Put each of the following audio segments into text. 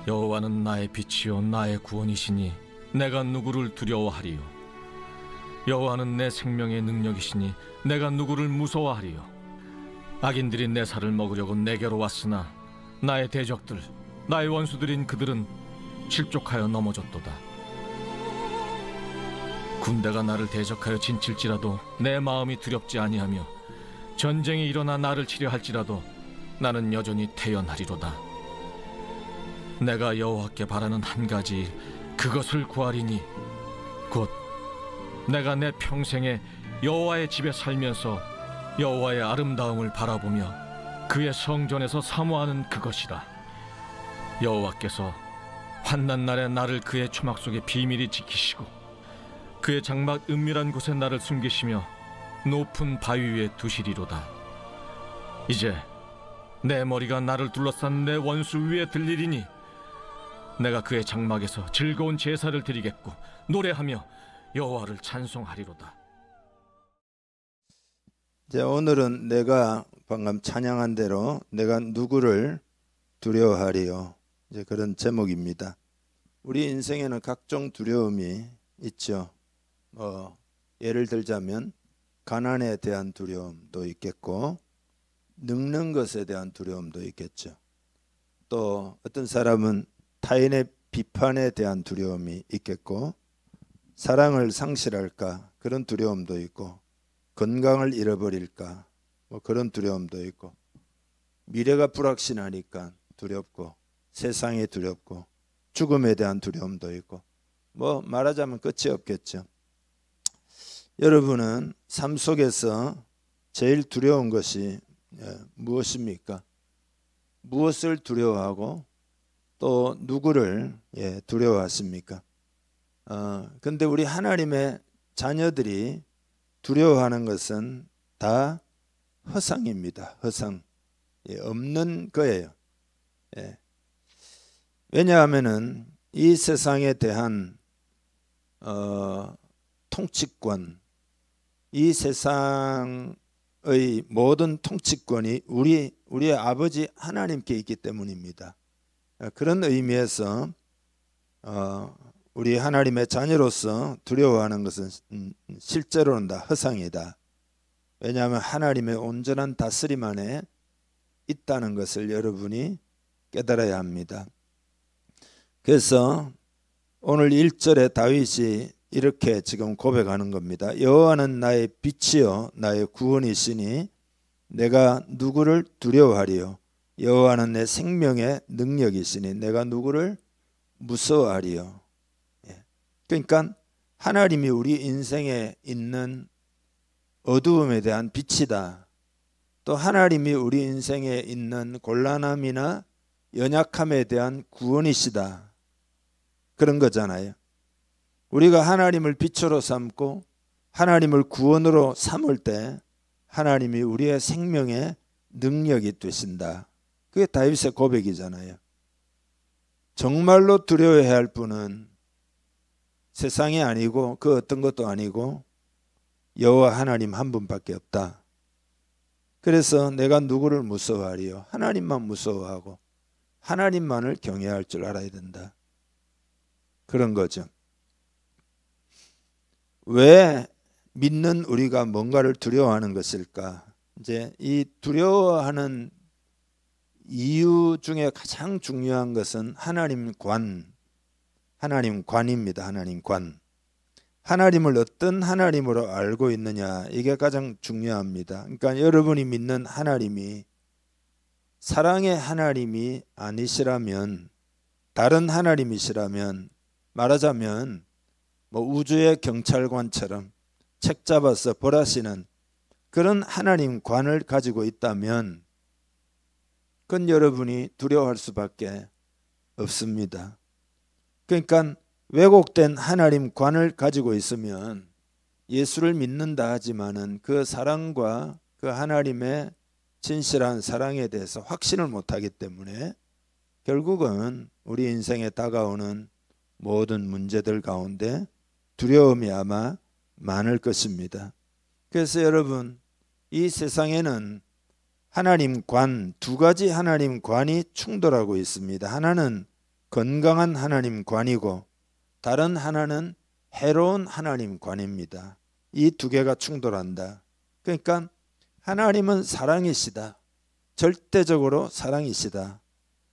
여호와는 나의 빛이요 나의 구원이시니 내가 누구를 두려워하리요. 여호와는 내 생명의 능력이시니 내가 누구를 무서워하리요. 악인들이 내 살을 먹으려고 내게로 왔으나 나의 대적들, 나의 원수들인 그들은 실족하여 넘어졌도다. 군대가 나를 대적하여 진칠지라도 내 마음이 두렵지 아니하며 전쟁이 일어나 나를 치려 할지라도 나는 여전히 태연하리로다. 내가 여호와께 바라는 한 가지 일, 그것을 구하리니 곧 내가 내 평생에 여호와의 집에 살면서 여호와의 아름다움을 바라보며 그의 성전에서 사모하는 그것이다. 여호와께서 환난 날에 나를 그의 초막 속에 비밀히 지키시고 그의 장막 은밀한 곳에 나를 숨기시며 높은 바위 위에 두시리로다. 이제 내 머리가 나를 둘러싼 내 원수 위에 들리리니 내가 그의 장막에서 즐거운 제사를 드리겠고 노래하며 여호와를 찬송하리로다. 이제 오늘은 내가 방금 찬양한 대로 내가 누구를 두려워하리요, 이제 그런 제목입니다. 우리 인생에는 각종 두려움이 있죠. 예를 들자면 가난에 대한 두려움도 있겠고 늙는 것에 대한 두려움도 있겠죠. 또 어떤 사람은 타인의 비판에 대한 두려움이 있겠고 사랑을 상실할까 그런 두려움도 있고 건강을 잃어버릴까 그런 두려움도 있고 미래가 불확실하니까 두렵고 세상이 두렵고 죽음에 대한 두려움도 있고 말하자면 끝이 없겠죠. 여러분은 삶 속에서 제일 두려운 것이 무엇입니까? 무엇을 두려워하고 또 누구를 두려워하십니까? 근데 우리 하나님의 자녀들이 두려워하는 것은 다 허상입니다. 허상. 없는 거예요. 왜냐하면은 이 세상에 대한 통치권, 이 세상의 모든 통치권이 우리의 아버지 하나님께 있기 때문입니다. 그런 의미에서 우리 하나님의 자녀로서 두려워하는 것은 실제로는 다 허상이다. 왜냐하면 하나님의 온전한 다스림 안에 있다는 것을 여러분이 깨달아야 합니다. 그래서 오늘 1절에 다윗이 이렇게 지금 고백하는 겁니다. 여호와는 나의 빛이요 나의 구원이시니 내가 누구를 두려워하리요. 여호와는 내 생명의 능력이시니 내가 누구를 무서워하리요. 그러니까 하나님이 우리 인생에 있는 어두움에 대한 빛이다. 또 하나님이 우리 인생에 있는 곤란함이나 연약함에 대한 구원이시다. 그런 거잖아요. 우리가 하나님을 빛으로 삼고 하나님을 구원으로 삼을 때 하나님이 우리의 생명의 능력이 되신다. 그게 다윗의 고백이잖아요. 정말로 두려워해야 할 분은 세상이 아니고 그 어떤 것도 아니고 여호와 하나님 한 분밖에 없다. 그래서 내가 누구를 무서워하리요? 하나님만 무서워하고 하나님만을 경외할 줄 알아야 된다. 그런 거죠. 왜 믿는 우리가 뭔가를 두려워하는 것일까? 이제 이 두려워하는 이유 중에 가장 중요한 것은 하나님관입니다. 하나님관. 하나님을 어떤 하나님으로 알고 있느냐, 이게 가장 중요합니다. 그러니까 여러분이 믿는 하나님이 사랑의 하나님이 아니시라면, 다른 하나님이시라면, 말하자면 우주의 경찰관처럼 책 잡아서 벌하시는 그런 하나님관을 가지고 있다면 그건 여러분이 두려워할 수밖에 없습니다. 그러니까 왜곡된 하나님관을 가지고 있으면 예수를 믿는다 하지만은 그 사랑과 그 하나님의 진실한 사랑에 대해서 확신을 못하기 때문에 결국은 우리 인생에 다가오는 모든 문제들 가운데 두려움이 아마 많을 것입니다. 그래서 여러분, 이 세상에는 하나님관, 두 가지 하나님관이 충돌하고 있습니다. 하나는 건강한 하나님 관이고 다른 하나는 해로운 하나님 관입니다. 이 두 개가 충돌한다. 그러니까 하나님은 사랑이시다. 절대적으로 사랑이시다.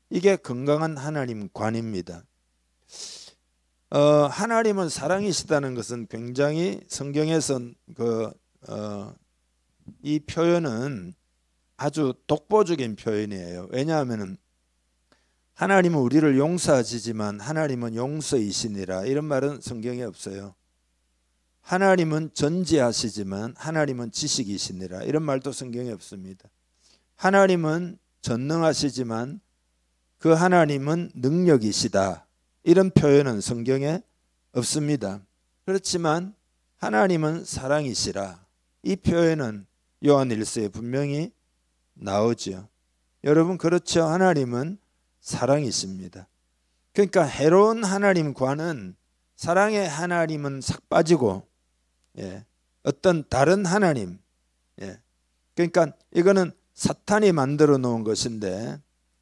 이게 건강한 하나님 관입니다. 하나님은 사랑이시다는 것은 굉장히 성경에서 이 표현은 아주 독보적인 표현이에요. 왜냐하면 하나님은 우리를 용서하시지만 하나님은 용서이시니라 이런 말은 성경에 없어요. 하나님은 전지하시지만 하나님은 지식이시니라 이런 말도 성경에 없습니다. 하나님은 전능하시지만 그 하나님은 능력이시다 이런 표현은 성경에 없습니다. 그렇지만 하나님은 사랑이시라 이 표현은 요한 1서에 분명히 나오죠. 여러분 그렇죠. 하나님은 사랑이십니다. 그러니까 해로운 하나님과는 사랑의 하나님은 싹 빠지고 어떤 다른 하나님 그러니까 이거는 사탄이 만들어 놓은 것인데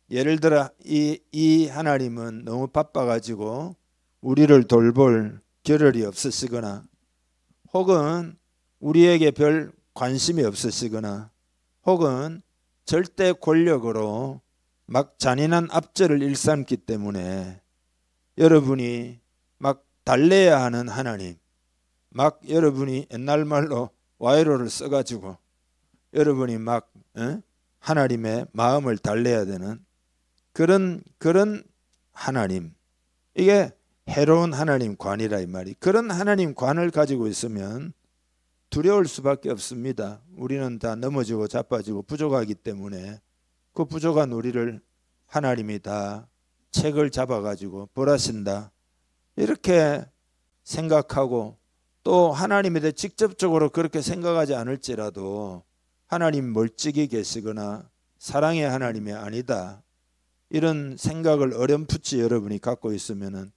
예를 들어 이 하나님은 너무 바빠가지고 우리를 돌볼 겨를이 없으시거나 혹은 우리에게 별 관심이 없으시거나 혹은 절대 권력으로 막 잔인한 압제를 일삼기 때문에 여러분이 막 달래야 하는 하나님 막 여러분이 옛날 말로 와이로를 써가지고 여러분이 막 하나님의 마음을 달래야 되는 그런 하나님 이게 해로운 하나님 관이라 이 말이. 그런 하나님 관을 가지고 있으면 두려울 수밖에 없습니다. 우리는 다 넘어지고 자빠지고 부족하기 때문에 그 부족한 우리를 하나님이 다 책을 잡아가지고 벌하신다 이렇게 생각하고 또 하나님에 대해 직접적으로 그렇게 생각하지 않을지라도 하나님 멀찍이 계시거나 사랑의 하나님이 아니다 이런 생각을 어렴풋이 여러분이 갖고 있으면은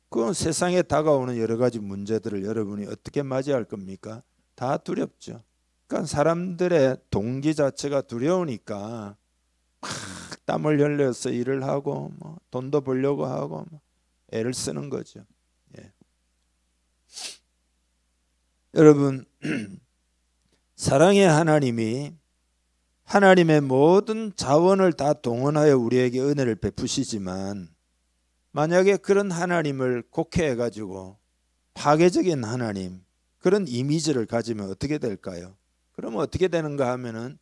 그건 세상에 다가오는 여러 가지 문제들을 여러분이 어떻게 맞이할 겁니까? 다 두렵죠. 그러니까 사람들의 동기 자체가 두려우니까 막 땀을 흘려서 일을 하고 뭐 돈도 벌려고 하고 뭐 애를 쓰는 거죠. 여러분 사랑의 하나님이 하나님의 모든 자원을 다 동원하여 우리에게 은혜를 베푸시지만 만약에 그런 하나님을 곡해해 가지고 파괴적인 하나님 그런 이미지를 가지면 어떻게 될까요? 그러면 어떻게 되는가 하면은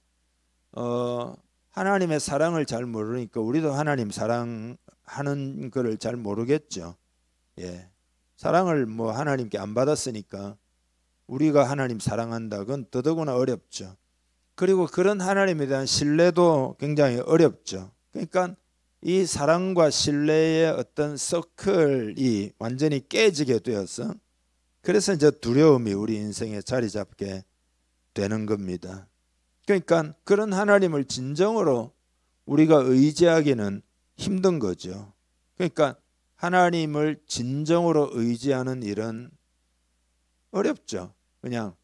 하나님의 사랑을 잘 모르니까 우리도 하나님 사랑하는 거를 잘 모르겠죠. 사랑을 뭐 하나님께 안 받았으니까 우리가 하나님 사랑한다 그건 더더구나 어렵죠. 그리고 그런 하나님에 대한 신뢰도 굉장히 어렵죠. 그러니까 이 사랑과 신뢰의 어떤 서클이 완전히 깨지게 되어서 그래서 이제 두려움이 우리 인생에 자리 잡게 되는 겁니다. 그러니까 그런 하나님을 진정으로 우리가 의지하기는 힘든 거죠. 그러니까 하나님을 진정으로 의지하는 일은 어렵죠. 그냥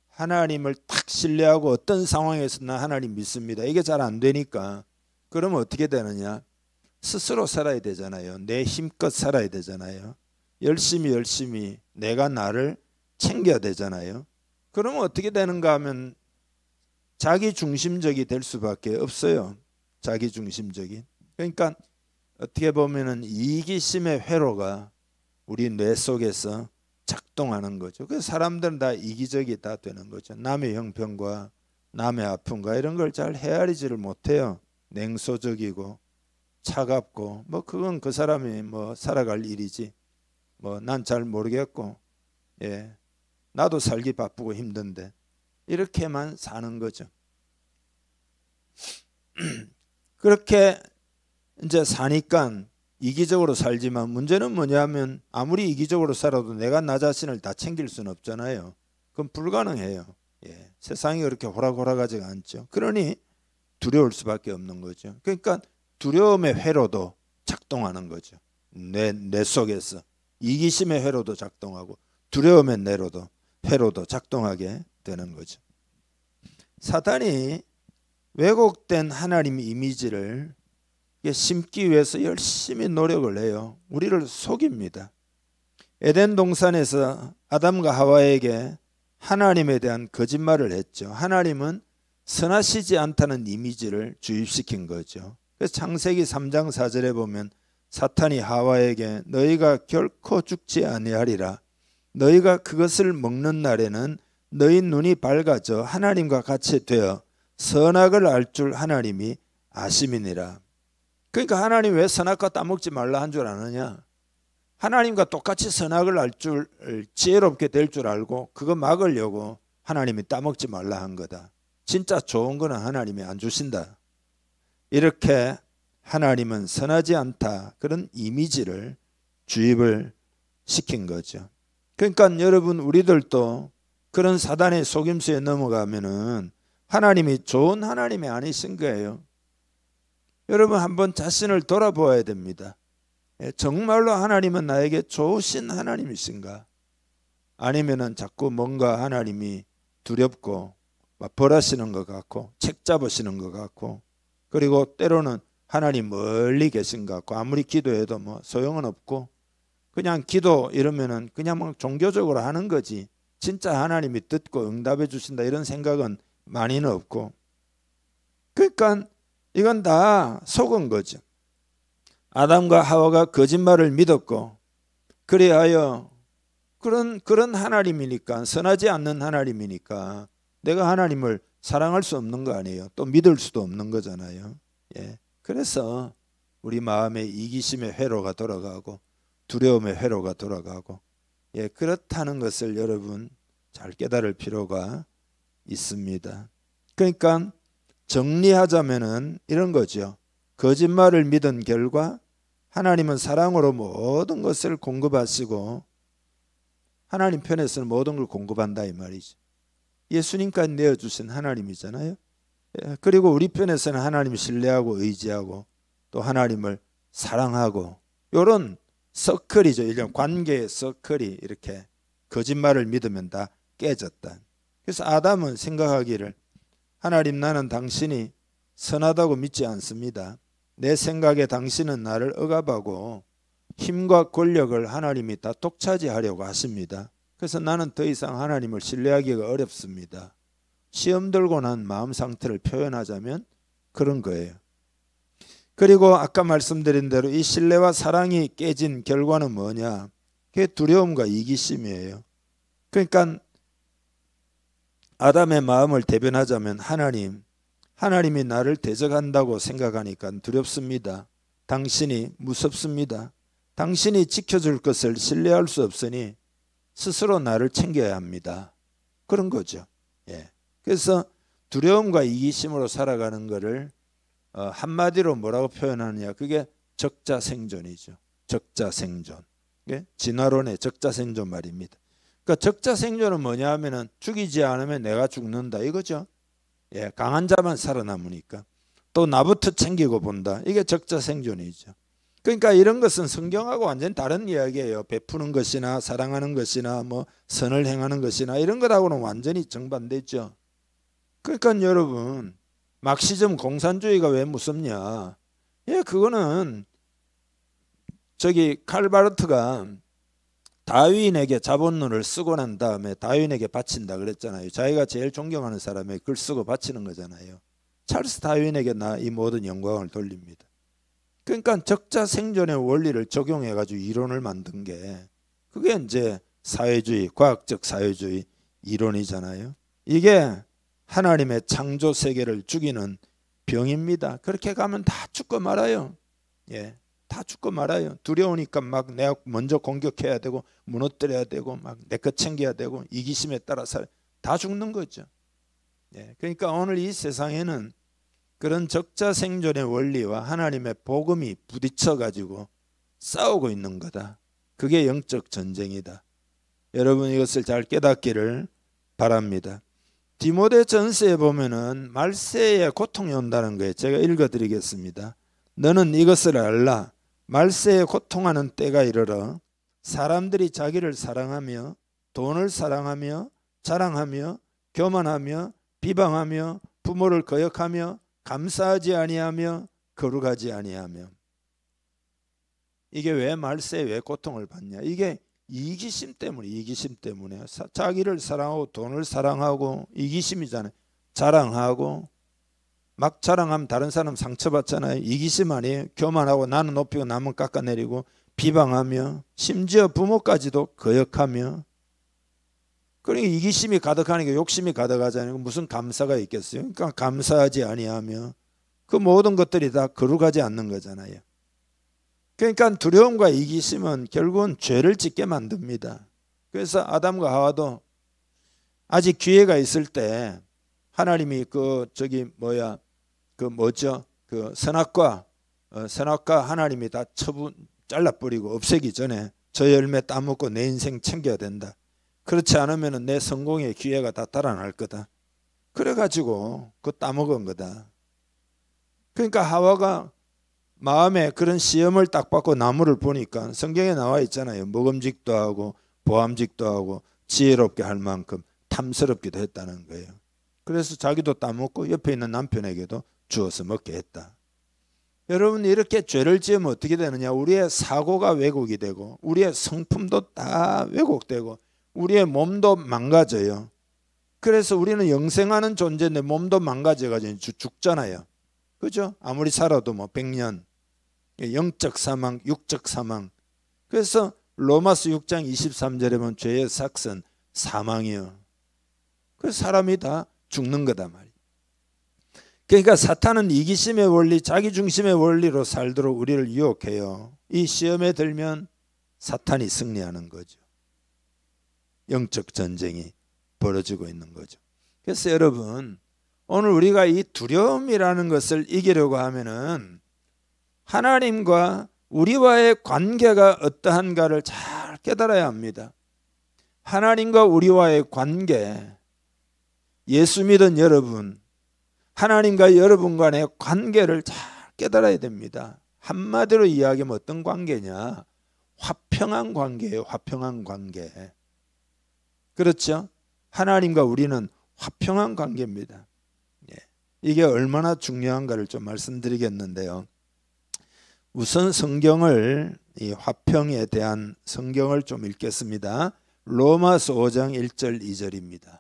하나님을 탁 신뢰하고 어떤 상황에서 나 하나님 믿습니다. 이게 잘 안 되니까 그러면 어떻게 되느냐? 스스로 살아야 되잖아요. 내 힘껏 살아야 되잖아요. 열심히 내가 나를 챙겨야 되잖아요. 그러면 어떻게 되는가 하면 자기 중심적이 될 수밖에 없어요. 자기 중심적인. 그러니까 어떻게 보면은 이기심의 회로가 우리 뇌 속에서 작동하는 거죠. 그래서 사람들은 다 이기적이 다 되는 거죠. 남의 형편과 남의 아픔과 이런 걸 잘 헤아리지를 못해요. 냉소적이고 차갑고 뭐 그건 그 사람이 뭐 살아갈 일이지. 뭐 난 잘 모르겠고 나도 살기 바쁘고 힘든데 이렇게만 사는 거죠. 그렇게 이제 사니까 이기적으로 살지만 문제는 뭐냐면 아무리 이기적으로 살아도 내가 나 자신을 다 챙길 수는 없잖아요. 그건 불가능해요. 세상이 그렇게 호락호락하지가 않죠. 그러니 두려울 수밖에 없는 거죠. 그러니까 두려움의 회로도 작동하는 거죠. 뇌 속에서 이기심의 회로도 작동하고 두려움의 회로도 작동하게 되는 거죠. 사탄이 왜곡된 하나님 이미지를 심기 위해서 열심히 노력을 해요. 우리를 속입니다. 에덴 동산에서 아담과 하와에게 하나님에 대한 거짓말을 했죠. 하나님은 선하시지 않다는 이미지를 주입시킨 거죠. 그래서 창세기 3장 4절에 보면 사탄이 하와에게 너희가 결코 죽지 아니하리라. 너희가 그것을 먹는 날에는 너희 눈이 밝아져 하나님과 같이 되어 선악을 알 줄 하나님이 아심이니라. 그러니까 하나님 왜 선악과 따먹지 말라 한 줄 아느냐? 하나님과 똑같이 선악을 알 줄, 지혜롭게 될 줄 알고 그거 막으려고 하나님이 따먹지 말라 한 거다. 진짜 좋은 거는 하나님이 안 주신다. 이렇게 하나님은 선하지 않다, 그런 이미지를 주입을 시킨 거죠. 그러니까 여러분, 우리들도 그런 사단의 속임수에 넘어가면은 하나님이 좋은 하나님이 아니신 거예요. 여러분, 한번 자신을 돌아보아야 됩니다. 정말로 하나님은 나에게 좋으신 하나님이신가? 아니면은 자꾸 뭔가 하나님이 두렵고 막 벌하시는 것 같고 책 잡으시는 것 같고, 그리고 때로는 하나님 멀리 계신 것 같고 아무리 기도해도 뭐 소용은 없고 그냥 기도 이러면은 그냥 뭐 종교적으로 하는 거지 진짜 하나님이 듣고 응답해 주신다 이런 생각은 많이는 없고, 그러니까 이건 다 속은 거죠. 아담과 하와가 거짓말을 믿었고, 그리하여 그런 하나님이니까, 선하지 않는 하나님이니까 내가 하나님을 사랑할 수 없는 거 아니에요. 또 믿을 수도 없는 거잖아요. 예. 그래서 우리 마음에 이기심의 회로가 돌아가고 두려움의 회로가 돌아가고, 예, 그렇다는 것을 여러분 잘 깨달을 필요가 있습니다. 그러니까 정리하자면은 이런 거죠. 거짓말을 믿은 결과 하나님은 사랑으로 모든 것을 공급하시고 하나님 편에서는 모든 걸 공급한다 이 말이죠. 예수님까지 내어주신 하나님이잖아요. 그리고 우리 편에서는 하나님을 신뢰하고 의지하고 또 하나님을 사랑하고, 이런 서클이죠. 이런 관계의 서클이 이렇게 거짓말을 믿으면 다 깨졌다. 그래서 아담은 생각하기를, 하나님, 나는 당신이 선하다고 믿지 않습니다. 내 생각에 당신은 나를 억압하고 힘과 권력을 하나님이 다 독차지하려고 하십니다. 그래서 나는 더 이상 하나님을 신뢰하기가 어렵습니다. 시험 들고 난 마음 상태를 표현하자면 그런 거예요. 그리고 아까 말씀드린 대로 이 신뢰와 사랑이 깨진 결과는 뭐냐? 그게 두려움과 이기심이에요. 그러니까 아담의 마음을 대변하자면 하나님이 나를 대적한다고 생각하니까 두렵습니다. 당신이 무섭습니다. 당신이 지켜줄 것을 신뢰할 수 없으니 스스로 나를 챙겨야 합니다. 그런 거죠. 예. 그래서 두려움과 이기심으로 살아가는 것을 한마디로 뭐라고 표현하느냐, 그게 적자생존이죠. 적자생존. 진화론의 적자생존 말입니다. 그러니까 적자생존은 뭐냐 하면은 죽이지 않으면 내가 죽는다 이거죠. 예, 강한 자만 살아남으니까 또 나부터 챙기고 본다. 이게 적자생존이죠. 그러니까 이런 것은 성경하고 완전히 다른 이야기예요. 베푸는 것이나 사랑하는 것이나 뭐 선을 행하는 것이나 이런 것하고는 완전히 정반대죠. 그러니까 여러분, 막시즘 공산주의가 왜 무섭냐? 예, 그거는 칼바르트가 다윈에게 자본론을 쓰고 난 다음에 다윈에게 바친다 그랬잖아요. 자기가 제일 존경하는 사람에게 글 쓰고 바치는 거잖아요. 찰스 다윈에게 나 이 모든 영광을 돌립니다. 그러니까 적자 생존의 원리를 적용해 가지고 이론을 만든 게, 그게 이제 사회주의, 과학적 사회주의 이론이잖아요. 이게 하나님의 창조 세계를 죽이는 병입니다. 그렇게 가면 다 죽고 말아요. 예, 다 죽고 말아요. 두려우니까 막 내가 먼저 공격해야 되고 무너뜨려야 되고 막 내 것 챙겨야 되고 이기심에 따라서 다 죽는 거죠. 예, 그러니까 오늘 이 세상에는 그런 적자 생존의 원리와 하나님의 복음이 부딪혀 가지고 싸우고 있는 거다. 그게 영적 전쟁이다. 여러분, 이것을 잘 깨닫기를 바랍니다. 디모데전서에 보면은 말세에 고통이 온다는 거예요. 제가 읽어드리겠습니다. 너는 이것을 알라. 말세에 고통하는 때가 이르러 사람들이 자기를 사랑하며 돈을 사랑하며 자랑하며 교만하며 비방하며 부모를 거역하며 감사하지 아니하며 거룩하지 아니하며. 이게 왜 말세에 왜 고통을 받냐? 이게 이기심 때문에, 이기심 때문에. 자기를 사랑하고 돈을 사랑하고 이기심이잖아요. 자랑하고 막 자랑하면 다른 사람 상처받잖아요. 이기심 아니에요? 교만하고 나는 높이고 남은 깎아내리고 비방하며 심지어 부모까지도 거역하며. 그러니까 이기심이 가득하니까 욕심이 가득하잖아요. 무슨 감사가 있겠어요? 그러니까 감사하지 아니하며 그 모든 것들이 다 거룩하지 않는 거잖아요. 그러니까 두려움과 이기심은 결국은 죄를 짓게 만듭니다. 그래서 아담과 하와도 아직 기회가 있을 때 하나님이 그 선악과 하나님이 다 잘라버리고 없애기 전에 저 열매 따먹고 내 인생 챙겨야 된다. 그렇지 않으면 내 성공의 기회가 다 달아날 거다. 그래가지고 그거 따먹은 거다. 그러니까 하와가 마음에 그런 시험을 딱 받고 나무를 보니까 성경에 나와 있잖아요. 먹음직도 하고 보암직도 하고 지혜롭게 할 만큼 탐스럽기도 했다는 거예요. 그래서 자기도 따먹고 옆에 있는 남편에게도 주어서 먹게 했다. 여러분, 이렇게 죄를 지으면 어떻게 되느냐? 우리의 사고가 왜곡이 되고 우리의 성품도 다 왜곡되고 우리의 몸도 망가져요. 그래서 우리는 영생하는 존재인데 몸도 망가져가지고 죽잖아요. 그죠? 아무리 살아도 뭐 100년. 영적 사망, 육적 사망. 그래서 로마서 6장 23절에 보면 죄의 삭은 사망이요. 그래서 사람이 다 죽는 거다 말이에요. 그러니까 사탄은 이기심의 원리, 자기중심의 원리로 살도록 우리를 유혹해요. 이 시험에 들면 사탄이 승리하는 거죠. 영적 전쟁이 벌어지고 있는 거죠. 그래서 여러분, 오늘 우리가 이 두려움이라는 것을 이기려고 하면은 하나님과 우리와의 관계가 어떠한가를 잘 깨달아야 합니다. 하나님과 우리와의 관계, 예수 믿은 여러분, 하나님과 여러분 간의 관계를 잘 깨달아야 됩니다. 한마디로 이야기하면 어떤 관계냐? 화평한 관계예요. 화평한 관계. 그렇죠? 하나님과 우리는 화평한 관계입니다. 이게 얼마나 중요한가를 좀 말씀드리겠는데요. 우선 성경을, 이 화평에 대한 성경을 좀 읽겠습니다. 로마서 5장 1절 2절입니다.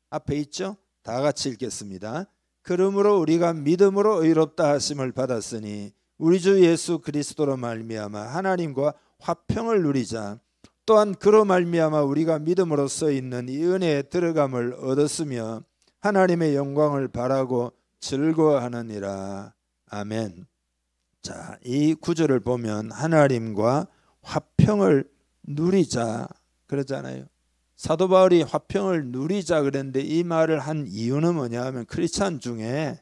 앞에 있죠? 다 같이 읽겠습니다. 그러므로 우리가 믿음으로 의롭다 하심을 받았으니 우리 주 예수 그리스도로 말미암아 하나님과 화평을 누리자. 또한 그로 말미암아 우리가 믿음으로써 있는 이 은혜에 들어감을 얻었으며 하나님의 영광을 바라고 즐거워하느니라. 아멘. 자, 이 구절을 보면 하나님과 화평을 누리자 그러잖아요. 사도 바울이 화평을 누리자 그랬는데 이 말을 한 이유는 뭐냐 하면 크리스찬 중에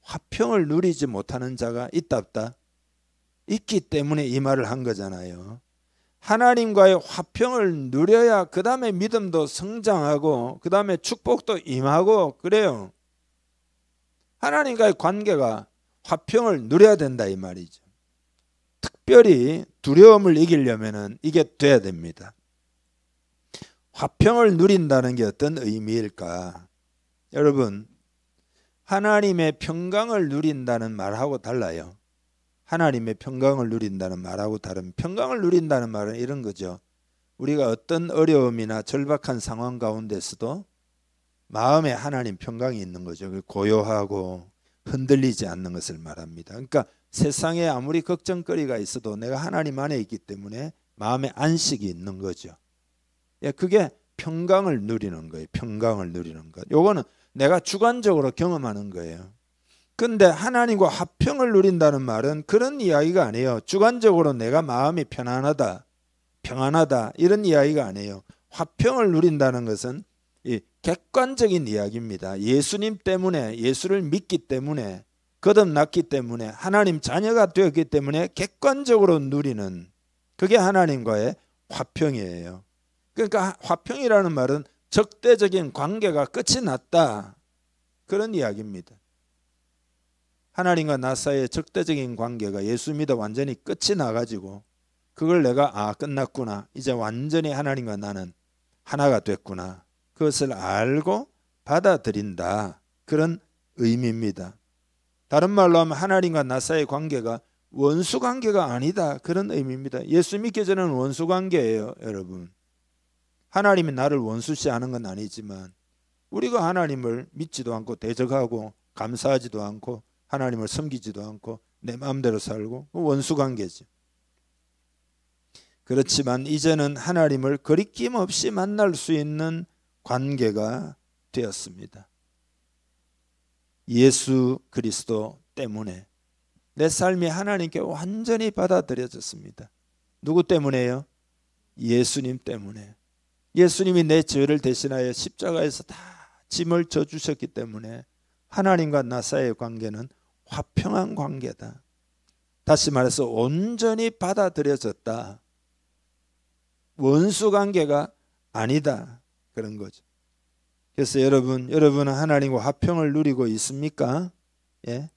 화평을 누리지 못하는 자가 있다 없다? 있기 때문에 이 말을 한 거잖아요. 하나님과의 화평을 누려야 그 다음에 믿음도 성장하고 그 다음에 축복도 임하고 그래요. 하나님과의 관계가 화평을 누려야 된다 이 말이죠. 특별히 두려움을 이기려면 이게 돼야 됩니다. 화평을 누린다는 게 어떤 의미일까? 여러분, 하나님의 평강을 누린다는 말하고 달라요. 하나님의 평강을 누린다는 말하고 다른, 평강을 누린다는 말은 이런 거죠. 우리가 어떤 어려움이나 절박한 상황 가운데서도 마음에 하나님 평강이 있는 거죠. 고요하고 흔들리지 않는 것을 말합니다. 그러니까 세상에 아무리 걱정거리가 있어도 내가 하나님 안에 있기 때문에 마음에 안식이 있는 거죠. 그게 평강을 누리는 거예요. 평강을 누리는 것. 요거는 내가 주관적으로 경험하는 거예요. 근데 하나님과 화평을 누린다는 말은 그런 이야기가 아니에요. 주관적으로 내가 마음이 편안하다, 평안하다 이런 이야기가 아니에요. 화평을 누린다는 것은 이 객관적인 이야기입니다. 예수님 때문에, 예수를 믿기 때문에, 거듭났기 때문에, 하나님 자녀가 되었기 때문에 객관적으로 누리는, 그게 하나님과의 화평이에요. 그러니까 화평이라는 말은 적대적인 관계가 끝이 났다 그런 이야기입니다. 하나님과 나 사이의 적대적인 관계가 예수 믿어 완전히 끝이 나가지고 그걸 내가 끝났구나, 이제 완전히 하나님과 나는 하나가 됐구나, 그것을 알고 받아들인다 그런 의미입니다. 다른 말로 하면 하나님과 나 사이의 관계가 원수 관계가 아니다, 그런 의미입니다. 예수 믿기 전에는 원수 관계예요, 여러분. 하나님이 나를 원수시 하는 건 아니지만 우리가 하나님을 믿지도 않고 대적하고 감사하지도 않고 하나님을 섬기지도 않고 내 마음대로 살고 원수 관계죠. 그렇지만 이제는 하나님을 거리낌 없이 만날 수 있는 관계가 되었습니다. 예수 그리스도 때문에 내 삶이 하나님께 완전히 받아들여졌습니다. 누구 때문에요? 예수님 때문에. 예수님이 내 죄를 대신하여 십자가에서 다 짐을 져주셨기 때문에 하나님과 나 사이의 관계는 화평한 관계다. 다시 말해서 온전히 받아들여졌다. 원수 관계가 아니다, 그런 거죠. 그래서 여러분은 하나님과 화평을 누리고 있습니까? 예?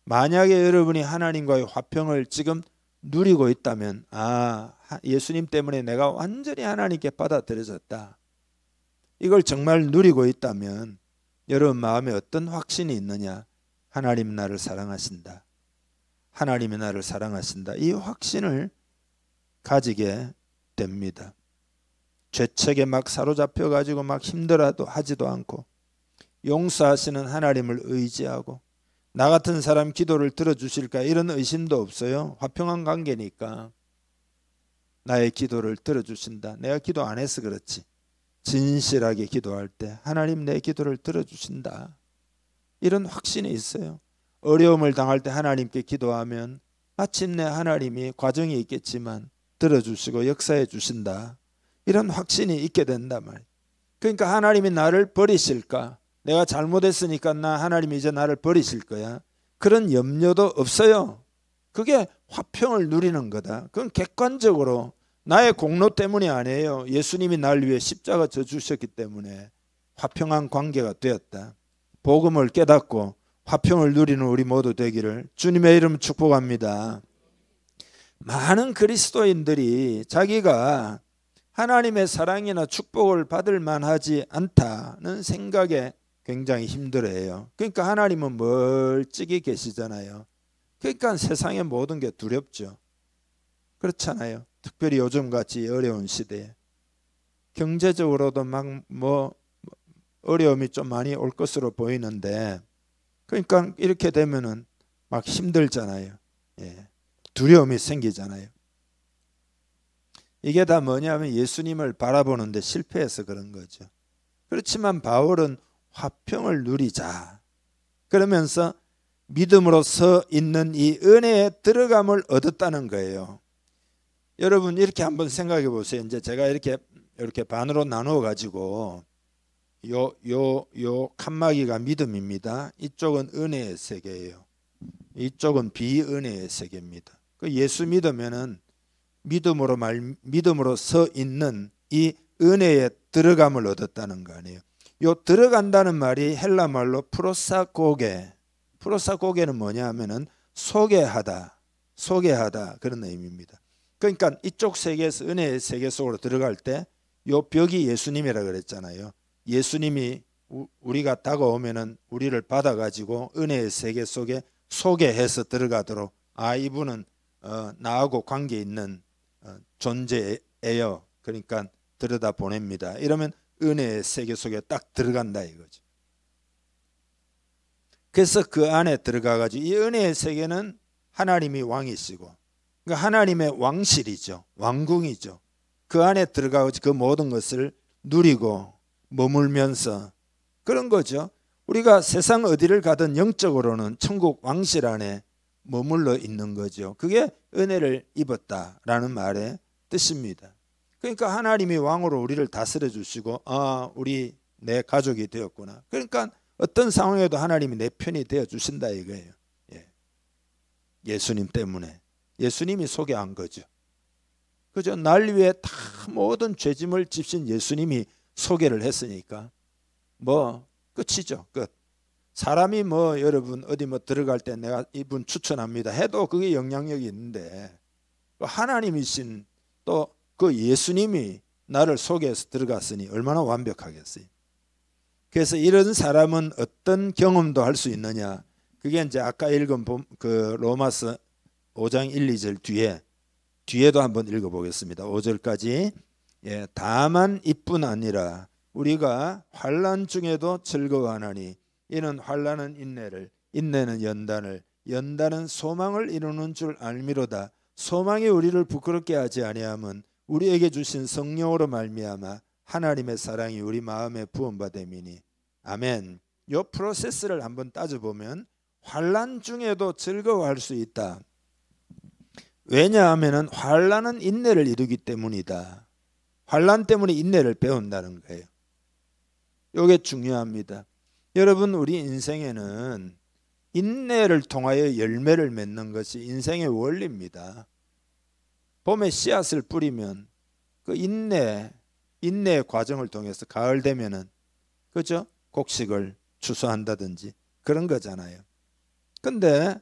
만약에 여러분이 하나님과의 화평을 지금 누리고 있다면, 예수님 때문에 내가 완전히 하나님께 받아들여졌다, 이걸 정말 누리고 있다면 여러분 마음에 어떤 확신이 있느냐? 하나님 나를 사랑하신다, 하나님이 나를 사랑하신다, 이 확신을 가지게 됩니다. 죄책에 막 사로잡혀 가지고 막 힘들어도 하지도 않고 용서하시는 하나님을 의지하고 나 같은 사람 기도를 들어주실까 이런 의심도 없어요. 화평한 관계니까 나의 기도를 들어주신다. 내가 기도 안 해서 그렇지 진실하게 기도할 때 하나님 내 기도를 들어주신다, 이런 확신이 있어요. 어려움을 당할 때 하나님께 기도하면 마침내 하나님이 과정이 있겠지만 들어주시고 역사해 주신다, 이런 확신이 있게 된단 말이에요. 그러니까 하나님이 나를 버리실까, 내가 잘못했으니까 하나님이 이제 나를 버리실 거야, 그런 염려도 없어요. 그게 화평을 누리는 거다. 그건 객관적으로 나의 공로 때문이 아니에요. 예수님이 날 위해 십자가 져 주셨기 때문에 화평한 관계가 되었다. 복음을 깨닫고 화평을 누리는 우리 모두 되기를 주님의 이름 축복합니다. 많은 그리스도인들이 자기가 하나님의 사랑이나 축복을 받을 만하지 않다는 생각에 굉장히 힘들어해요. 그러니까 하나님은 멀찍이 계시잖아요. 그러니까 세상의 모든 게 두렵죠. 그렇잖아요. 특별히 요즘같이 어려운 시대에 경제적으로도 막 어려움이 좀 많이 올 것으로 보이는데, 그러니까 이렇게 되면은 막 힘들잖아요. 예. 두려움이 생기잖아요. 이게 다 뭐냐면 예수님을 바라보는데 실패해서 그런 거죠. 그렇지만 바울은 화평을 누리자 그러면서 믿음으로 서 있는 이 은혜에 들어감을 얻었다는 거예요. 여러분 이렇게 한번 생각해 보세요. 이제 제가 이렇게 반으로 나누어 가지고 요 칸막이가 믿음입니다. 이쪽은 은혜의 세계예요. 이쪽은 비은혜의 세계입니다. 그 예수 믿으면은 믿음으로 서 있는 이 은혜에 들어감을 얻었다는 거 아니에요. 요 들어간다는 말이 헬라 말로 프로사고게는 뭐냐 하면은 소개하다 그런 의미입니다. 그러니까 이쪽 세계에서 은혜의 세계 속으로 들어갈 때 요 벽이 예수님이라 그랬잖아요. 예수님이 우리가 다가오면은 우리를 받아가지고 은혜의 세계 속에 소개해서 들어가도록, 이분은 나하고 관계 있는 존재예요. 그러니까 들여다 보냅니다. 이러면 은혜의 세계 속에 딱 들어간다 이거죠. 그래서 그 안에 들어가가지고 이 은혜의 세계는 하나님이 왕이시고, 그러니까 하나님의 왕실이죠. 왕궁이죠. 그 안에 들어가가지고 그 모든 것을 누리고 머물면서 그런 거죠. 우리가 세상 어디를 가든 영적으로는 천국 왕실 안에 머물러 있는 거죠. 그게 은혜를 입었다라는 말의 뜻입니다. 그러니까 하나님이 왕으로 우리를 다스려 주시고 우리 내 가족이 되었구나. 그러니까 어떤 상황에도 하나님이 내 편이 되어 주신다 이거예요. 예수님 때문에. 예수님이 소개한 거죠. 그죠? 날 위해 다 모든 죄짐을 집신 예수님이 소개를 했으니까 끝이죠. 끝. 사람이 여러분 어디 들어갈 때 내가 이분 추천합니다 해도 그게 영향력이 있는데, 하나님이신 또 그 예수님이 나를 소개해서 들어갔으니 얼마나 완벽하겠어요. 그래서 이런 사람은 어떤 경험도 할 수 있느냐? 그게 이제 아까 읽은 그 로마서 5장 1, 2절 뒤에도 한번 읽어보겠습니다. 5절까지. 예, 다만 이뿐 아니라 우리가 환난 중에도 즐거워하나니 이는 환난은 인내를, 인내는 연단을, 연단은 소망을 이루는 줄 알미로다. 소망이 우리를 부끄럽게 하지 아니함은 우리에게 주신 성령으로 말미암아 하나님의 사랑이 우리 마음에 부음받음이니. 아멘. 요 프로세스를 한번 따져보면 환난 중에도 즐거워할 수 있다. 왜냐하면 환난은 인내를 이루기 때문이다. 환난 때문에 인내를 배운다는 거예요. 이게 중요합니다. 여러분, 우리 인생에는 인내를 통하여 열매를 맺는 것이 인생의 원리입니다. 봄에 씨앗을 뿌리면 그 인내의 과정을 통해서 가을 되면은, 그죠? 곡식을 추수한다든지 그런 거잖아요. 근데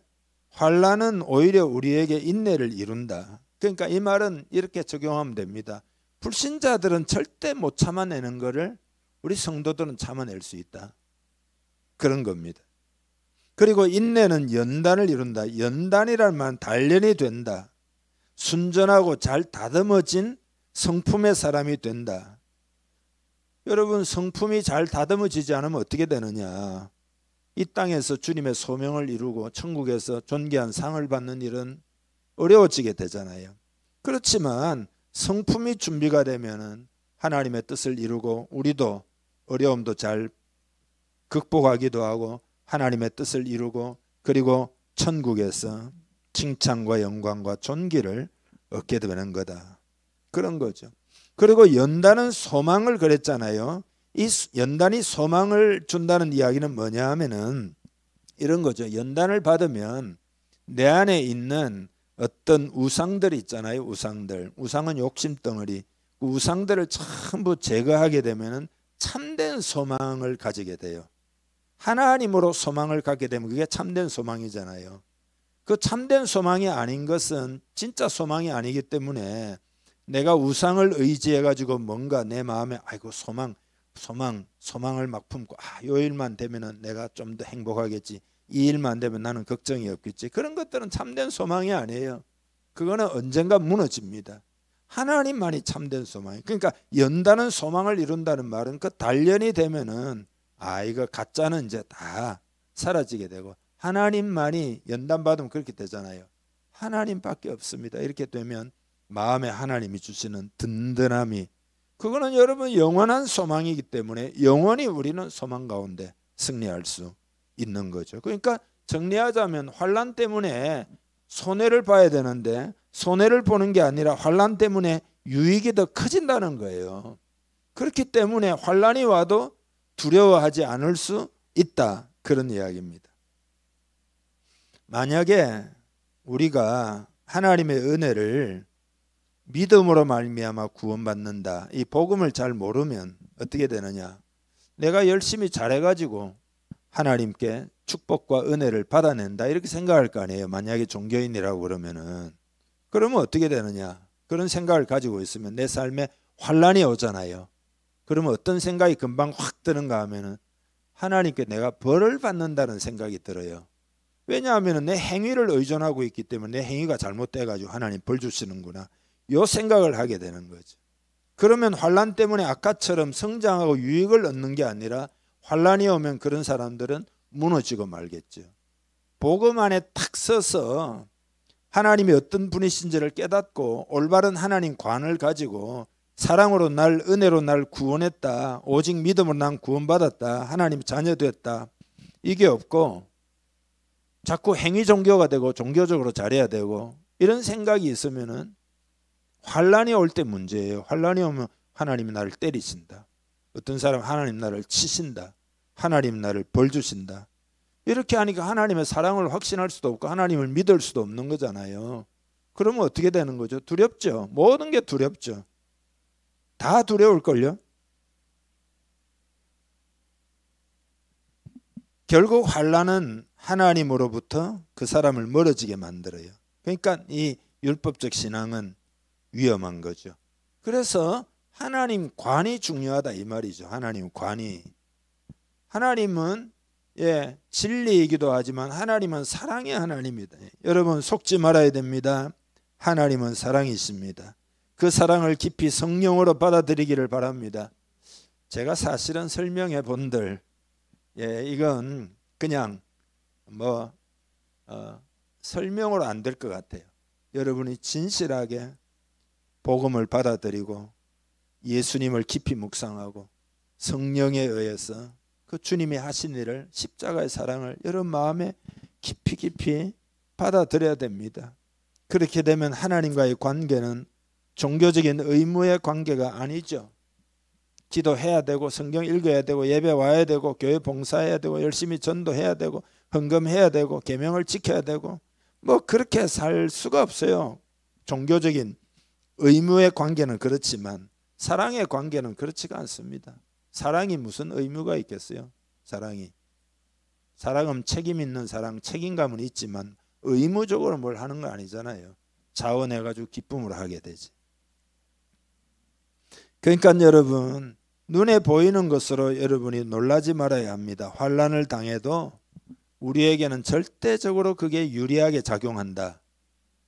환난은 오히려 우리에게 인내를 이룬다. 그러니까 이 말은 이렇게 적용하면 됩니다. 불신자들은 절대 못 참아내는 거를 우리 성도들은 참아낼 수 있다. 그런 겁니다. 그리고 인내는 연단을 이룬다. 연단이란 말은 단련이 된다. 순전하고 잘 다듬어진 성품의 사람이 된다. 여러분, 성품이 잘 다듬어지지 않으면 어떻게 되느냐? 이 땅에서 주님의 소명을 이루고 천국에서 존귀한 상을 받는 일은 어려워지게 되잖아요. 그렇지만 성품이 준비가 되면은 하나님의 뜻을 이루고 우리도 어려움도 잘 극복하기도 하고 하나님의 뜻을 이루고 그리고 천국에서 칭찬과 영광과 존귀를 얻게 되는 거다. 그런 거죠. 그리고 연단은 소망을 그랬잖아요. 이 연단이 소망을 준다는 이야기는 뭐냐 하면은 이런 거죠. 연단을 받으면 내 안에 있는 어떤 우상들 있잖아요. 우상은 욕심덩어리. 그 우상들을 전부 제거하게 되면은 참된 소망을 가지게 돼요. 하나님으로 소망을 갖게 되면 그게 참된 소망이잖아요. 그 참된 소망이 아닌 것은 진짜 소망이 아니기 때문에 내가 우상을 의지해 가지고 뭔가 내 마음에 아이고 소망을 막 품고 요 일만 되면은 내가 좀 더 행복하겠지. 이 일만 되면 나는 걱정이 없겠지. 그런 것들은 참된 소망이 아니에요. 그거는 언젠가 무너집니다. 하나님만이 참된 소망이에요. 그러니까 연단은 소망을 이룬다는 말은 그 단련이 되면은 이거 가짜는 이제 다 사라지게 되고 하나님만이 연단 받으면 그렇게 되잖아요. 하나님밖에 없습니다. 이렇게 되면 마음에 하나님이 주시는 든든함이 그거는 여러분 영원한 소망이기 때문에 영원히 우리는 소망 가운데 승리할 수 있는 거죠. 그러니까 정리하자면 환난 때문에 손해를 봐야 되는데 손해를 보는 게 아니라 환난 때문에 유익이 더 커진다는 거예요. 그렇기 때문에 환난이 와도 두려워하지 않을 수 있다. 그런 이야기입니다. 만약에 우리가 하나님의 은혜를 믿음으로 말미암아 구원받는다. 이 복음을 잘 모르면 어떻게 되느냐? 내가 열심히 잘해가지고 하나님께 축복과 은혜를 받아낸다 이렇게 생각할 거 아니에요. 만약에 종교인이라고 그러면은 그러면 어떻게 되느냐? 그런 생각을 가지고 있으면 내 삶에 환난이 오잖아요. 그러면 어떤 생각이 금방 확 드는가 하면은 하나님께 내가 벌을 받는다는 생각이 들어요. 왜냐하면 내 행위를 의존하고 있기 때문에 내 행위가 잘못돼가지고 하나님 벌 주시는구나. 요 생각을 하게 되는 거죠. 그러면 환난 때문에 아까처럼 성장하고 유익을 얻는 게 아니라 환난이 오면 그런 사람들은 무너지고 말겠죠. 복음 안에 탁 서서 하나님이 어떤 분이신지를 깨닫고 올바른 하나님 관을 가지고 사랑으로 날 은혜로 날 구원했다. 오직 믿음으로 난 구원받았다. 하나님 자녀 됐다. 이게 없고 자꾸 행위 종교가 되고 종교적으로 잘해야 되고 이런 생각이 있으면은 환난이 올 때 문제예요. 환난이 오면 하나님이 나를 때리신다. 어떤 사람 하나님 나를 치신다. 하나님 나를 벌 주신다. 이렇게 하니까 하나님의 사랑을 확신할 수도 없고 하나님을 믿을 수도 없는 거잖아요. 그러면 어떻게 되는 거죠? 두렵죠. 모든 게 두렵죠. 다 두려울걸요. 결국 환난은 하나님으로부터 그 사람을 멀어지게 만들어요. 그러니까 이 율법적 신앙은 위험한 거죠. 그래서 하나님 관이 중요하다 이 말이죠. 하나님 관이. 하나님은 진리이기도 하지만 하나님은 사랑의 하나님입니다. 여러분 속지 말아야 됩니다. 하나님은 사랑이십니다. 그 사랑을 깊이 성령으로 받아들이기를 바랍니다. 제가 사실은 설명해 본들 이건 그냥 설명으로 안 될 것 같아요. 여러분이 진실하게 복음을 받아들이고 예수님을 깊이 묵상하고 성령에 의해서 그 주님이 하신 일을 십자가의 사랑을 여러분 마음에 깊이 받아들여야 됩니다. 그렇게 되면 하나님과의 관계는 종교적인 의무의 관계가 아니죠. 기도해야 되고 성경 읽어야 되고 예배 와야 되고 교회 봉사해야 되고 열심히 전도해야 되고 헌금해야 되고 계명을 지켜야 되고 그렇게 살 수가 없어요. 종교적인 의무의 관계는 그렇지만 사랑의 관계는 그렇지가 않습니다. 사랑이 무슨 의무가 있겠어요? 사랑은 책임 있는 사랑, 책임감은 있지만 의무적으로 뭘 하는 거 아니잖아요. 자원해가지고 기쁨으로 하게 되지. 그러니까 여러분 눈에 보이는 것으로 여러분이 놀라지 말아야 합니다. 환난을 당해도 우리에게는 절대적으로 그게 유리하게 작용한다.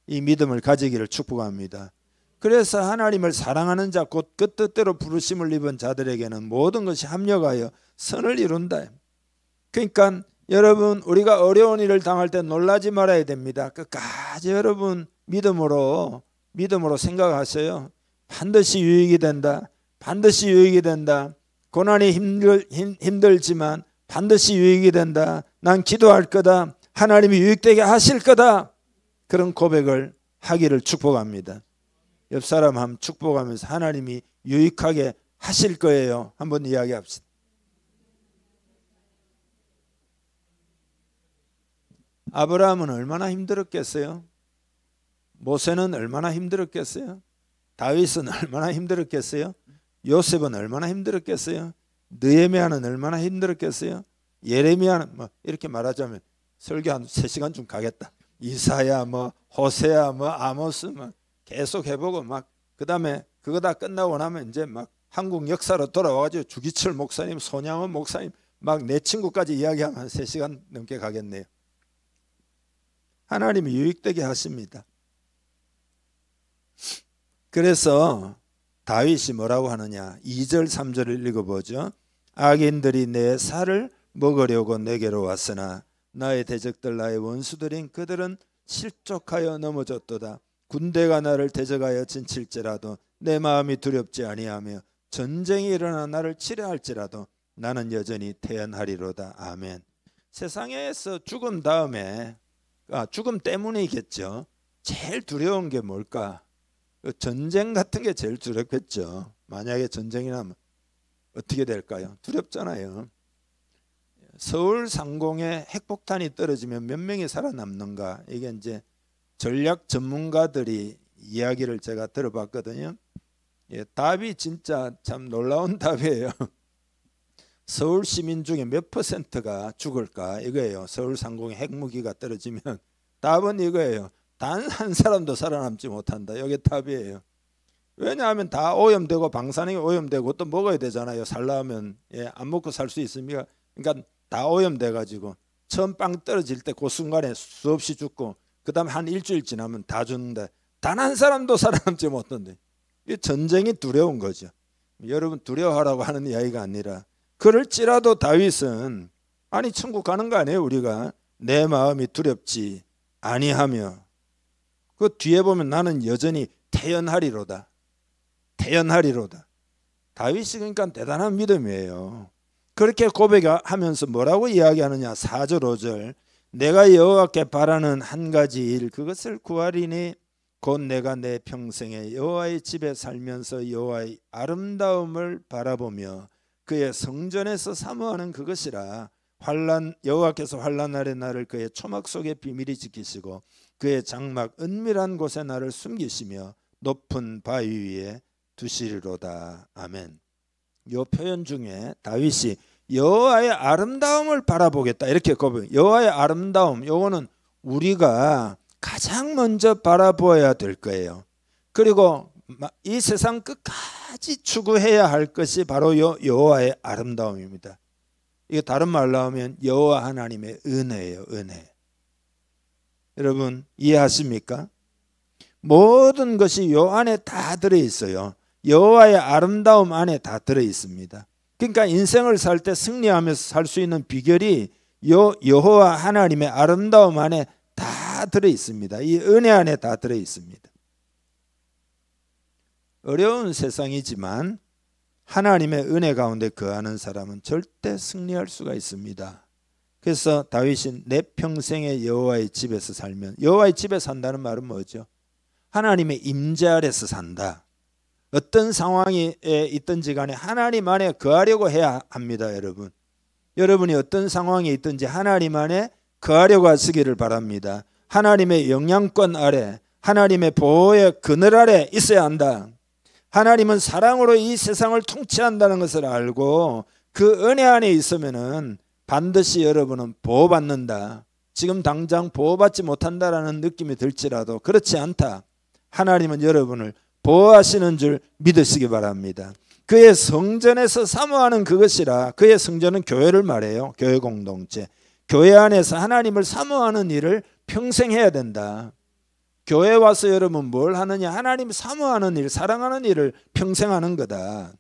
이 믿음을 가지기를 축복합니다. 그래서 하나님을 사랑하는 자 곧 그 뜻대로 부르심을 입은 자들에게는 모든 것이 합력하여 선을 이룬다. 그러니까 여러분 우리가 어려운 일을 당할 때 놀라지 말아야 됩니다. 끝까지 여러분 믿음으로 생각하세요. 반드시 유익이 된다. 반드시 유익이 된다. 고난이 힘들지만 반드시 유익이 된다. 난 기도할 거다. 하나님이 유익되게 하실 거다. 그런 고백을 하기를 축복합니다. 옆 사람 한번 축복하면서 하나님이 유익하게 하실 거예요. 한번 이야기합시다. 아브라함은 얼마나 힘들었겠어요? 모세는 얼마나 힘들었겠어요? 다윗은 얼마나 힘들었겠어요? 요셉은 얼마나 힘들었겠어요? 느헤미야는 얼마나 힘들었겠어요? 예레미야는 이렇게 말하자면 설교 한 3시간 좀 가겠다. 이사야 호세야 아모스 계속 해보고 그다음에 그거 다 끝나고 나면 이제 한국 역사로 돌아와가지고 주기철 목사님, 손양원 목사님 내 친구까지 이야기하면 한 3시간 넘게 가겠네요. 하나님이 유익되게 하십니다. 그래서 다윗이 뭐라고 하느냐 2절 3절을 읽어보죠. 악인들이 내 살을 먹으려고 내게로 왔으나 나의 대적들 나의 원수들인 그들은 실족하여 넘어졌도다. 군대가 나를 대적하여 진칠지라도 내 마음이 두렵지 아니하며 전쟁이 일어나 나를 치려할지라도 나는 여전히 태연하리로다. 아멘. 세상에서 죽음 다음에 죽음 때문이겠죠. 제일 두려운 게 뭘까? 전쟁 같은 게 제일 두렵겠죠. 만약에 전쟁이 나면 어떻게 될까요? 두렵잖아요. 서울 상공에 핵폭탄이 떨어지면 몇 명이 살아남는가? 이게 이제 전략 전문가들이 이야기를 제가 들어봤거든요. 답이 진짜 참 놀라운 답이에요. 서울 시민 중에 몇 %가 죽을까? 이거예요. 서울 상공에 핵무기가 떨어지면 답은 이거예요. 단 한 사람도 살아남지 못한다. 이게 답이에요. 왜냐하면 다 오염되고 방사능이 오염되고 또 먹어야 되잖아요. 살려면 안 먹고 살 수 있습니까? 그러니까 다 오염돼 가지고 처음 빵 떨어질 때 그 순간에 수없이 죽고 그 다음에 한 일주일 지나면 다 죽는데 단 한 사람도 살아남지 못한대. 이 전쟁이 두려운 거죠. 여러분 두려워하라고 하는 이야기가 아니라 그럴지라도 다윗은 아니 천국 가는 거 아니에요. 우리가 내 마음이 두렵지 아니하며 그 뒤에 보면 나는 여전히 태연하리로다. 태연하리로다. 다윗이 그러니까 대단한 믿음이에요. 그렇게 고백하면서 뭐라고 이야기하느냐 4절 5절 내가 여호와께 바라는 한 가지 일 그것을 구하리니 곧 내가 내 평생에 여호와의 집에 살면서 여호와의 아름다움을 바라보며 그의 성전에서 사모하는 그것이라. 여호와께서 환난날에 나를 그의 초막 속에 비밀히 지키시고 그의 장막 은밀한 곳에 나를 숨기시며 높은 바위 위에 두시리로다. 아멘. 이 표현 중에 다윗이 여호와의 아름다움을 바라보겠다 이렇게 고백. 여호와의 아름다움 요거는 우리가 가장 먼저 바라보아야 될 거예요. 그리고 이 세상 끝까지 추구해야 할 것이 바로 여호와의 아름다움입니다. 이게 다른 말로 하면 여호와 하나님의 은혜예요. 은혜. 여러분 이해하십니까? 모든 것이 요 안에 다 들어있어요. 여호와의 아름다움 안에 다 들어있습니다. 그러니까 인생을 살 때 승리하면서 살 수 있는 비결이 여호와 하나님의 아름다움 안에 다 들어있습니다. 이 은혜 안에 다 들어있습니다. 어려운 세상이지만 하나님의 은혜 가운데 거하는 사람은 절대 승리할 수가 있습니다. 그래서 다윗이 내 평생에 여호와의 집에서 살면, 여호와의 집에 산다는 말은 뭐죠? 하나님의 임재 아래서 산다. 어떤 상황에 있든지 간에 하나님 안에 거하려고 해야 합니다. 여러분, 여러분이 어떤 상황에 있든지 하나님 안에 거하려고 하시기를 바랍니다. 하나님의 영향권 아래, 하나님의 보호의 그늘 아래 있어야 한다. 하나님은 사랑으로 이 세상을 통치한다는 것을 알고 그 은혜 안에 있으면은 반드시 여러분은 보호받는다. 지금 당장 보호받지 못한다라는 느낌이 들지라도 그렇지 않다. 하나님은 여러분을 보호하시는 줄 믿으시기 바랍니다. 그의 성전에서 사모하는 그것이라. 그의 성전은 교회를 말해요. 교회 공동체. 교회 안에서 하나님을 사모하는 일을 평생 해야 된다. 교회 와서 여러분 뭘 하느냐? 하나님 사모하는 일, 사랑하는 일을 평생 하는 거다.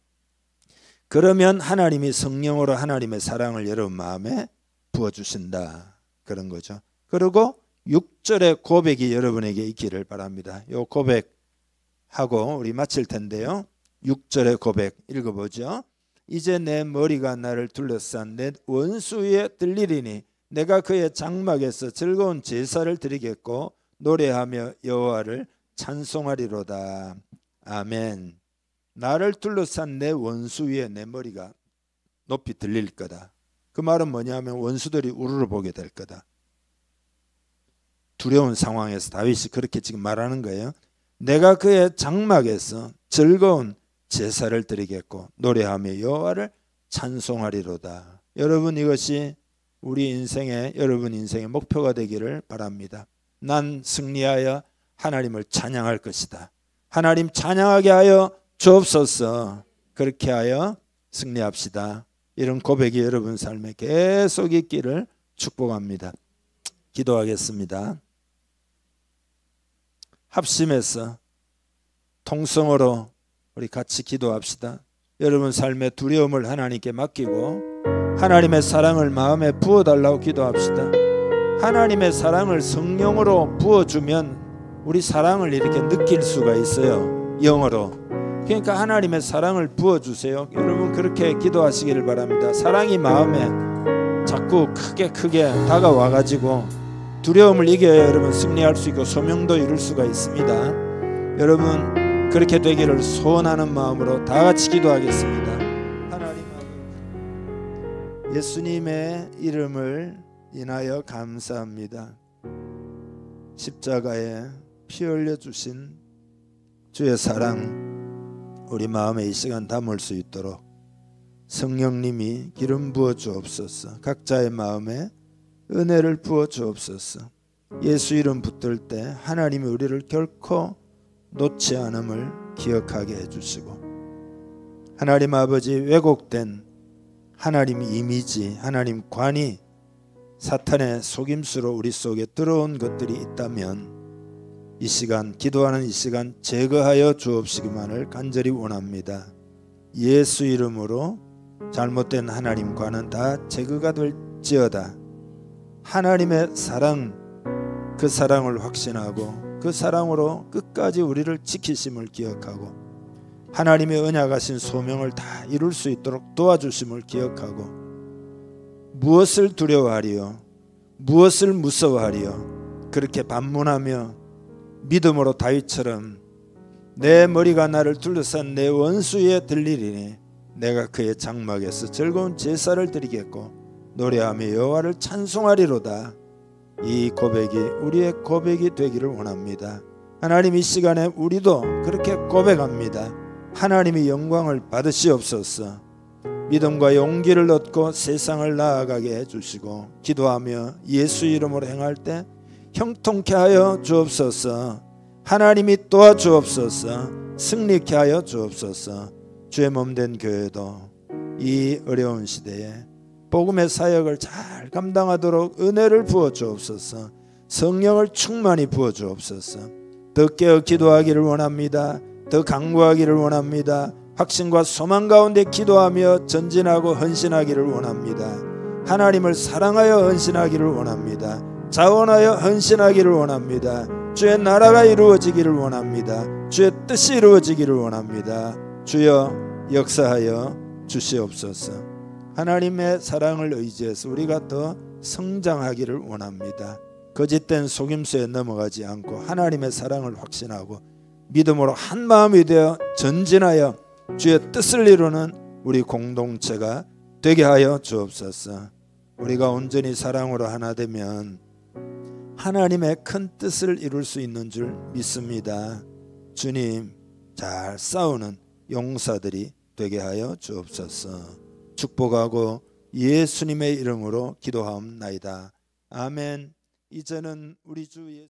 그러면 하나님이 성령으로 하나님의 사랑을 여러분 마음에 부어주신다. 그런 거죠. 그리고 6절의 고백이 여러분에게 있기를 바랍니다. 이 고백하고 우리 마칠 텐데요. 6절의 고백 읽어보죠. 이제 내 머리가 나를 둘러싼 내 원수 위에 들리리니 내가 그의 장막에서 즐거운 제사를 드리겠고 노래하며 여호와를 찬송하리로다. 아멘. 나를 둘러싼 내 원수 위에 내 머리가 높이 들릴 거다. 그 말은 뭐냐면 원수들이 우르르 보게 될 거다. 두려운 상황에서 다윗이 그렇게 지금 말하는 거예요. 내가 그의 장막에서 즐거운 제사를 드리겠고 노래하며 여호와를 찬송하리로다. 여러분 이것이 우리 인생의 여러분 인생의 목표가 되기를 바랍니다. 난 승리하여 하나님을 찬양할 것이다. 하나님 찬양하게 하여 주옵소서. 그렇게 하여 승리합시다. 이런 고백이 여러분 삶에 계속 있기를 축복합니다. 기도하겠습니다. 합심해서 통성으로 우리 같이 기도합시다. 여러분 삶의 두려움을 하나님께 맡기고 하나님의 사랑을 마음에 부어달라고 기도합시다. 하나님의 사랑을 성령으로 부어주면 우리 사랑을 이렇게 느낄 수가 있어요. 영어로. 그러니까 하나님의 사랑을 부어주세요. 여러분 그렇게 기도하시기를 바랍니다. 사랑이 마음에 자꾸 크게 다가와가지고 두려움을 이겨야 여러분 승리할 수 있고 소명도 이룰 수가 있습니다. 여러분 그렇게 되기를 소원하는 마음으로 다 같이 기도하겠습니다. 하나님 아버지, 예수님의 이름을 인하여 감사합니다. 십자가에 피 흘려 주신 주의 사랑 우리 마음에 이 시간 담을 수 있도록 성령님이 기름 부어 주옵소서. 각자의 마음에 은혜를 부어 주옵소서. 예수 이름 붙들 때 하나님이 우리를 결코 놓지 않음을 기억하게 해주시고 하나님 아버지 왜곡된 하나님 이미지 하나님 관이 사탄의 속임수로 우리 속에 들어온 것들이 있다면 이 시간 기도하는 이 시간 제거하여 주옵시기만을 간절히 원합니다. 예수 이름으로 잘못된 하나님과는 다 제거가 될지어다. 하나님의 사랑 그 사랑을 확신하고 그 사랑으로 끝까지 우리를 지키심을 기억하고 하나님의 언약하신 소명을 다 이룰 수 있도록 도와주심을 기억하고 무엇을 두려워하리요 무엇을 무서워하리요 그렇게 반문하며 믿음으로 다윗처럼 내 머리가 나를 둘러싼 내 원수 위에 들리리니 내가 그의 장막에서 즐거운 제사를 드리겠고 노래하며 여호와를 찬송하리로다. 이 고백이 우리의 고백이 되기를 원합니다. 하나님 이 시간에 우리도 그렇게 고백합니다. 하나님이 영광을 받으시옵소서. 믿음과 용기를 얻고 세상을 나아가게 해주시고 기도하며 예수 이름으로 행할 때 형통케 하여 주옵소서. 하나님이 도와주옵소서. 승리케 하여 주옵소서. 주의 몸된 교회도 이 어려운 시대에 복음의 사역을 잘 감당하도록 은혜를 부어 주옵소서. 성령을 충만히 부어 주옵소서. 더 깨어 기도하기를 원합니다. 더 강구하기를 원합니다. 확신과 소망 가운데 기도하며 전진하고 헌신하기를 원합니다. 하나님을 사랑하여 헌신하기를 원합니다. 자원하여 헌신하기를 원합니다. 주의 나라가 이루어지기를 원합니다. 주의 뜻이 이루어지기를 원합니다. 주여 역사하여 주시옵소서. 하나님의 사랑을 의지해서 우리가 더 성장하기를 원합니다. 거짓된 속임수에 넘어가지 않고 하나님의 사랑을 확신하고 믿음으로 한 마음이 되어 전진하여 주의 뜻을 이루는 우리 공동체가 되게 하여 주옵소서. 우리가 온전히 사랑으로 하나 되면 하나님의 큰 뜻을 이룰 수 있는 줄 믿습니다. 주님, 잘 싸우는 용사들이 되게 하여 주옵소서. 축복하고 예수님의 이름으로 기도하옵나이다. 아멘. 이제는 우리 주 예수